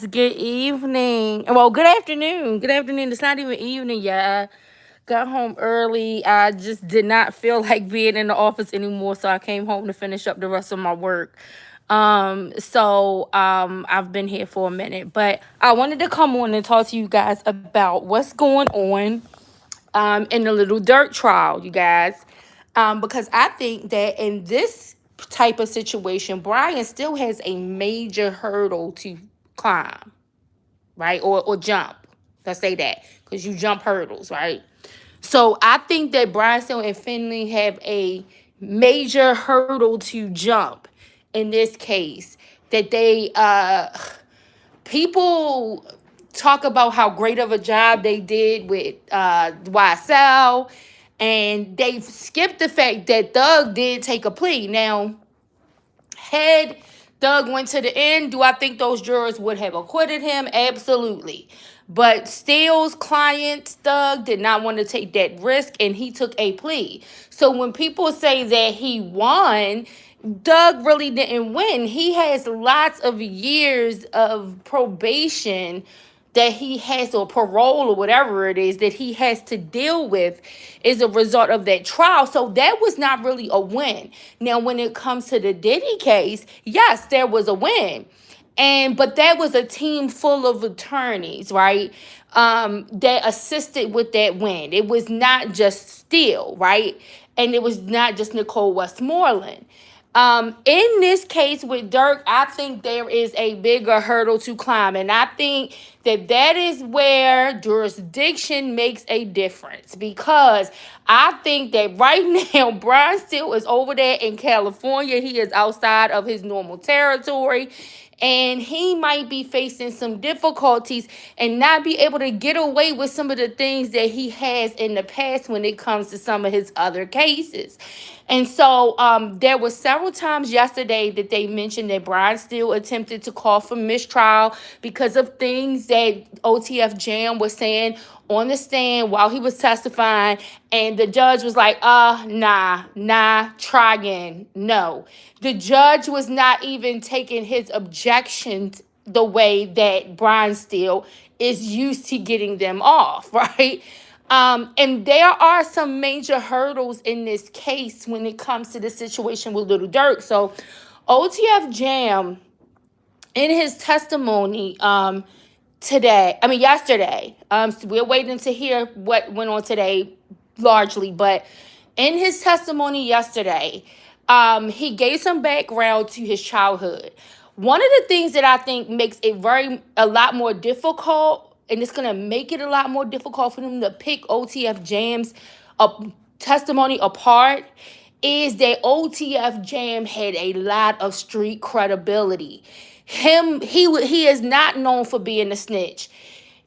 Good evening. Well, good afternoon. Good afternoon. It's not even evening yet. I got home early. I just did not feel like being in the office anymore, so I came home to finish up the rest of my work. I've been here for a minute, but I wanted to come on and talk to you guys about what's going on in the Little Dirt trial, you guys. Because I think that in this type of situation, Brian still has a major hurdle to climb, right? Or jump. Let's say that, because you jump hurdles, right? So I think that Brian Still and Finley have a major hurdle to jump in this case. That people talk about how great of a job they did with YSL, and they skipped the fact that Thug did take a plea. Now, had Doug went to the end, do I think those jurors would have acquitted him? Absolutely. But Steele's client, Doug, did not want to take that risk, and he took a plea. So when people say that he won, Doug really didn't win. He has lots of years of probation that he has, or parole or whatever it is that he has to deal with, is a result of that trial. So that was not really a win. Now, when it comes to the Diddy case, yes, there was a win. But that was a team full of attorneys, right? That assisted with that win. It was not just Steele, right? And it was not just Nicole Westmoreland. In this case with Dirk, I think there is a bigger hurdle to climb. And I think that is where jurisdiction makes a difference. Because I think that right now, Brian Steele is over there in California. He is outside of his normal territory. And he might be facing some difficulties and not be able to get away with some of the things that he has in the past when it comes to some of his other cases. And so there were several times yesterday that they mentioned that Brian Steele attempted to call for mistrial because of things that OTF Jam was saying on the stand while he was testifying. And the judge was like, nah, try again. No. The judge was not even taking his objections the way that Brian Steele is used to getting them off, right? And there are some major hurdles in this case when it comes to the situation with Little Dirk. So OTF Jam, in his testimony yesterday, so we're waiting to hear what went on today largely, but in his testimony yesterday, he gave some background to his childhood. One of the things that I think makes it a lot more difficult, and it's going to make it a lot more difficult for them to pick OTF Jam's testimony apart, is that OTF Jam had a lot of street credibility. He is not known for being a snitch.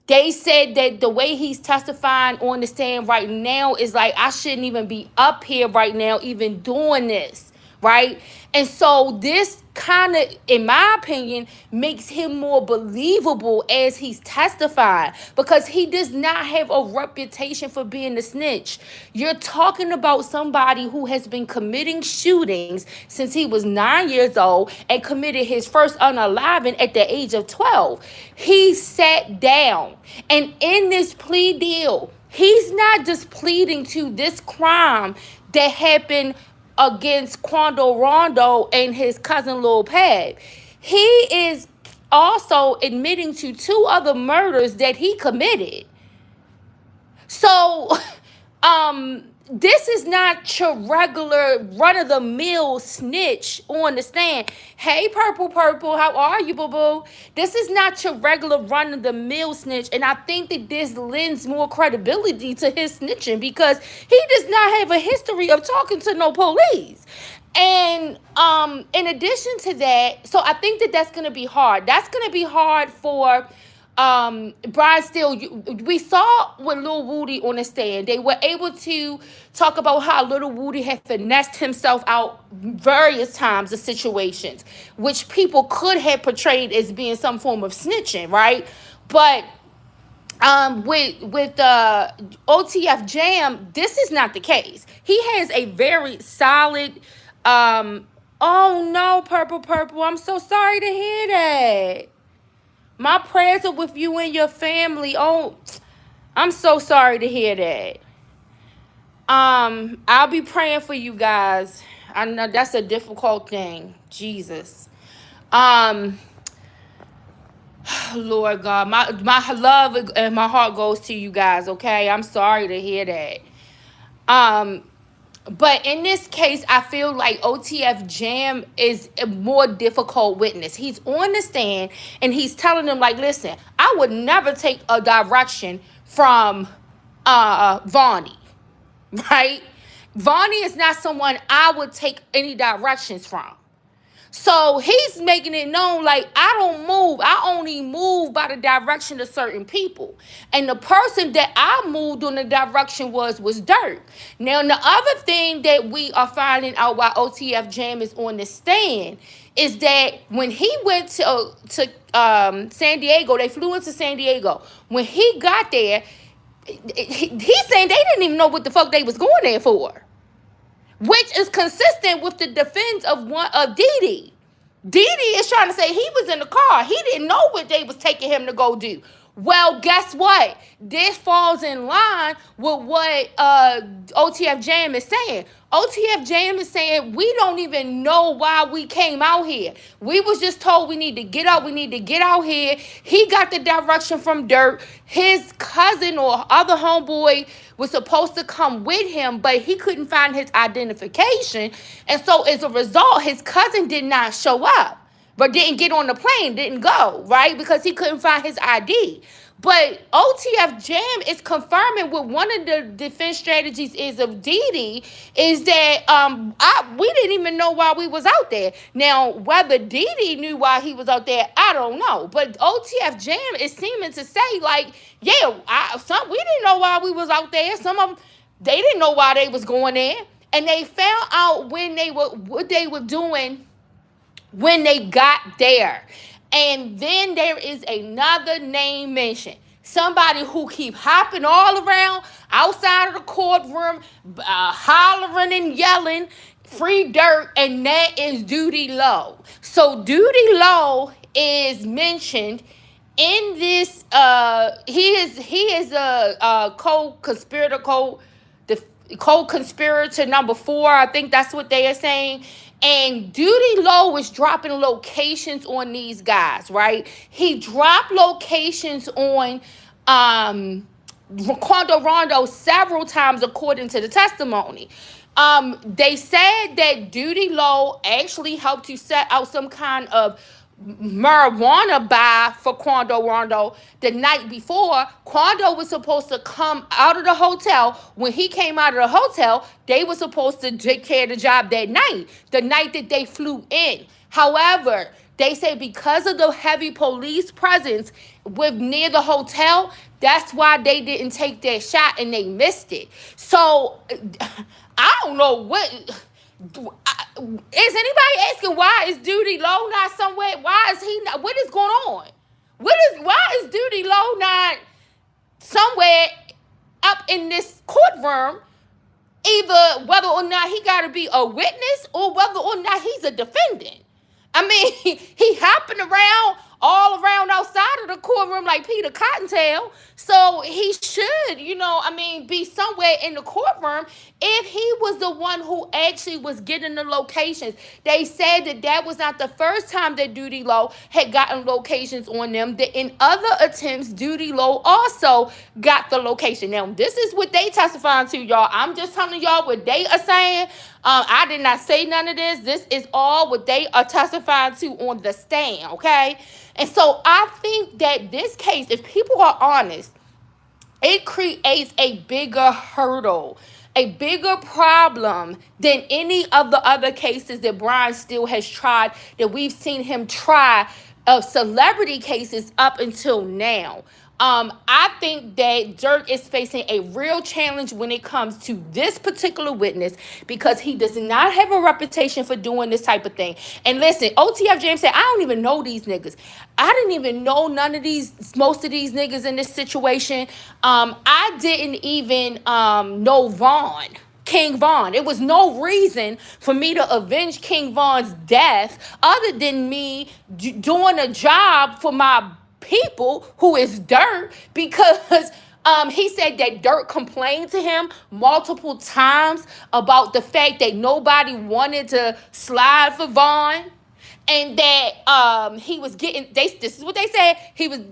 They said that the way he's testifying on the stand right now is like, I shouldn't even be up here right now even doing this, right? And so this kind of, in my opinion, makes him more believable as he's testifying, because he does not have a reputation for being a snitch. You're talking about somebody who has been committing shootings since he was 9 years old and committed his first unaliving at the age of 12. He sat down, and in this plea deal, he's not just pleading to this crime that happened against Quando Rondo and his cousin Lil Pab. He is also admitting to 2 other murders that he committed. So, this is not your regular run-of-the-mill snitch on the stand. Hey, Purple, how are you, boo-boo? This is not your regular run-of-the-mill snitch, and I think that this lends more credibility to his snitching because he does not have a history of talking to no police. And in addition to that, so I think that that's going to be hard. That's going to be hard for Brian Steele. We saw with Lil Woody on the stand, they were able to talk about how Lil Woody had finessed himself out various times of situations, which people could have portrayed as being some form of snitching, right? But with OTF Jam, this is not the case. He has a very solid. Oh no, Purple, I'm so sorry to hear that. My prayers are with you and your family. Oh, I'm so sorry to hear that. I'll be praying for you guys. I know that's a difficult thing. Jesus. Um, Lord God, my love and my heart goes to you guys, okay? I'm sorry to hear that. Um, but in this case, I feel like OTF Jam is a more difficult witness. He's on the stand and he's telling them, like, listen, I would never take a direction from Vonnie, right? Vonnie is not someone I would take any directions from. So he's making it known, like, I don't move. I only move by the direction of certain people. And the person that I moved on the direction was Dirk. Now, the other thing that we are finding out while OTF Jam is on the stand is that when he went to San Diego, they flew into San Diego. When he got there, he's saying they didn't even know what the fuck they was going there for, which is consistent with the defense of Dee Dee. Dee Dee is trying to say he was in the car. He didn't know what they was taking him to go do. Well, guess what? This falls in line with what OTF Jam is saying. OTF Jam is saying we don't even know why we came out here. We was just told we need to get out. We need to get out here. He got the direction from Dirt. His cousin or other homeboy was supposed to come with him, but he couldn't find his identification. And so as a result, his cousin did not show up, but didn't get on the plane, didn't go, right? Because he couldn't find his ID. But OTF Jam is confirming what one of the defense strategies is of Dee Dee is that we didn't even know why we was out there. Now, whether Dee Dee knew why he was out there, I don't know. But OTF Jam is seeming to say, like, yeah, we didn't know why we was out there. Some of them, they didn't know why they was going there. And they found out what they were doing when they got there. And then there is another name mentioned. Somebody who keep hopping all around outside of the courtroom, hollering and yelling, free Dirt, and that is Duty Low. So Duty Low is mentioned in this. He is a co-conspirator, co-conspirator number 4. I think that's what they are saying. And Duty Low is dropping locations on these guys, right? He dropped locations on Quando Rondo several times, according to the testimony. They said that Duty Low actually helped to set out some kind of marijuana buy for Quando Rondo the night before. Quando was supposed to come out of the hotel. When he came out of the hotel, they were supposed to take care of the job that night, the night that they flew in. However, they say because of the heavy police presence near the hotel, that's why they didn't take their shot and they missed it. So I don't know what. Is anybody asking why is Duty Low not somewhere? Why is he not? What is going on? Why is Duty Low not somewhere up in this courtroom? Either whether or not he got to be a witness or whether or not he's a defendant. I mean, he hopping around all around outside of the courtroom like Peter Cottontail. So he should, be somewhere in the courtroom if he was the one who actually was getting the locations. They said that was not the first time that Duty Low had gotten locations on them. That in other attempts, Duty Low also got the location. Now, this is what they testifying to, y'all. I'm just telling y'all what they are saying. I did not say none of this. This is all what they are testifying to on the stand, okay? And so I think that this case, if people are honest, it creates a bigger hurdle, a bigger problem than any of the other cases that Brian Steele has tried, that we've seen him try of celebrity cases up until now. I think that Dirk is facing a real challenge when it comes to this particular witness because he does not have a reputation for doing this type of thing. And listen, OTF James said, I don't even know these niggas. I didn't even know most of these niggas in this situation. I didn't even know King Von. It was no reason for me to avenge King Von's death other than me doing a job for my people, who is Dirk, because he said that Dirk complained to him multiple times about the fact that nobody wanted to slide for Vaughn, and that he was getting, this is what they said,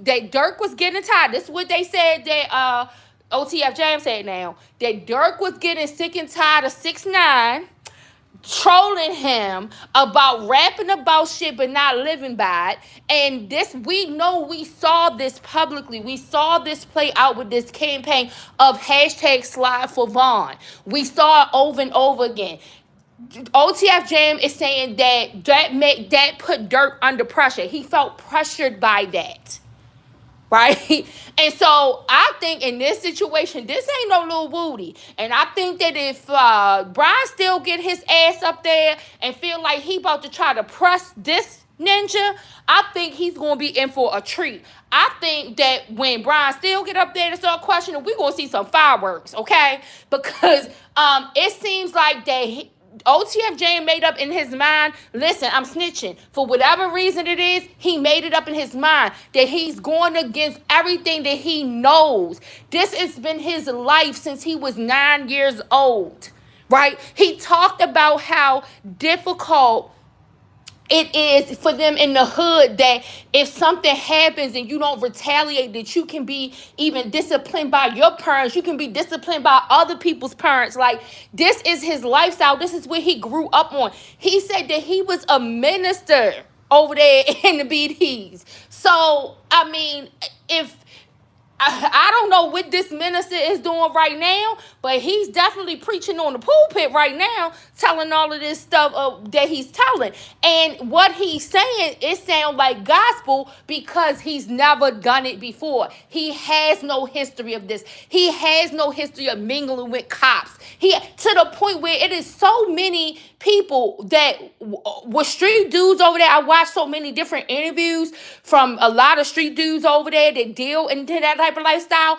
that Dirk was getting tired. This is what they said, that OTF Jam said now, that Dirk was getting sick and tired of 6ix9ine trolling him about rapping about shit but not living by it. And this, we saw this publicly. We saw this play out with this campaign of hashtag slide for Vaughn. We saw it over and over again. OTF Jam is saying that put Dirk under pressure. He felt pressured by that. Right? And so I think in this situation, this ain't no little Woody. And I think that if Brian still get his ass up there and feel like he about to try to press this ninja, I think he's going to be in for a treat. I think that when Brian still get up there and start questioning, we're going to see some fireworks, okay? Because it seems like that OTF Jam made up in his mind, listen, I'm snitching. For whatever reason it is, he made it up in his mind that he's going against everything that he knows. This has been his life since he was 9 years old, right? He talked about how difficult it is for them in the hood, that if something happens and you don't retaliate, that you can be even disciplined by your parents. You can be disciplined by other people's parents. Like, this is his lifestyle. This is what he grew up on. He said that he was a minister over there in the BDs. So, I mean, if I don't know what this minister is doing right now, but he's definitely preaching on the pulpit right now, telling all of this stuff that he's telling. And what he's saying, it sounds like gospel because he's never done it before. He has no history of this. He has no history of mingling with cops. To the point where it is so many people that were street dudes over there. I watched so many different interviews from a lot of street dudes over there that deal into that type of lifestyle.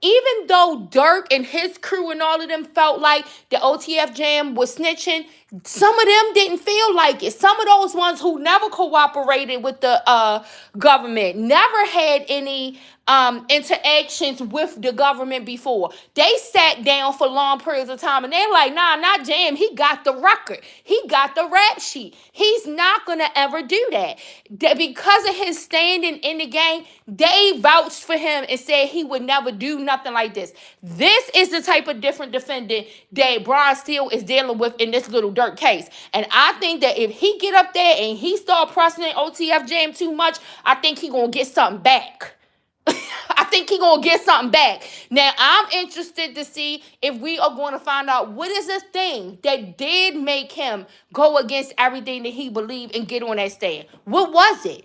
Even though Dirk and his crew and all of them felt like the OTF Jam was snitching, some of them didn't feel like it. Some of those ones who never cooperated with the government, never had any interactions with the government before. They sat down for long periods of time and they're like, nah, not Jam. He got the record. He got the rap sheet. He's not going to ever do that. Because of his standing in the game, they vouched for him and said he would never do nothing like this. This is the type of different defendant that Brian Steele is dealing with in this little Dirk case. And I think that if he get up there and he start pressing OTF Jam too much, I think he going to get something back. I think he gonna get something back. Now, I'm interested to see if we are going to find out what is this thing that did make him go against everything that he believed and get on that stand. What was it?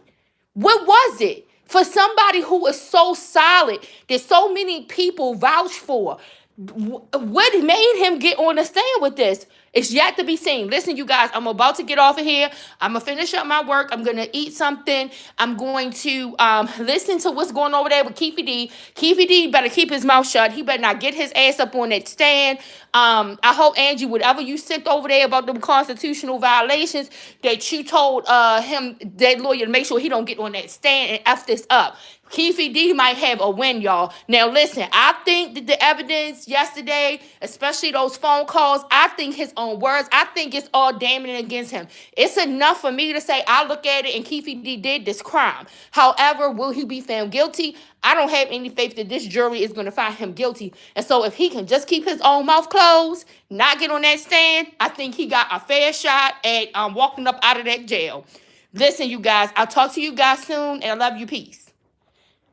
What was it? For somebody who is so solid, that so many people vouch for, what made him get on the stand with this? It's yet to be seen. Listen, you guys, I'm about to get off of here. I'm going to finish up my work. I'm going to eat something. I'm going to listen to what's going on over there with Keefe D. Keefe D better keep his mouth shut. He better not get his ass up on that stand. I hope, Angie, whatever you sent over there about the constitutional violations, that you told him, that lawyer, to make sure he don't get on that stand and F this up. Keefe D might have a win, y'all. Now, listen, I think that the evidence yesterday, especially those phone calls, I think his own words, I think it's all damning against him. It's enough for me to say, I look at it and Keefe D did this crime. However, will he be found guilty? I don't have any faith that this jury is going to find him guilty. And so if he can just keep his own mouth closed, not get on that stand, I think he got a fair shot at walking up out of that jail. Listen, you guys, I'll talk to you guys soon, and I love you. Peace.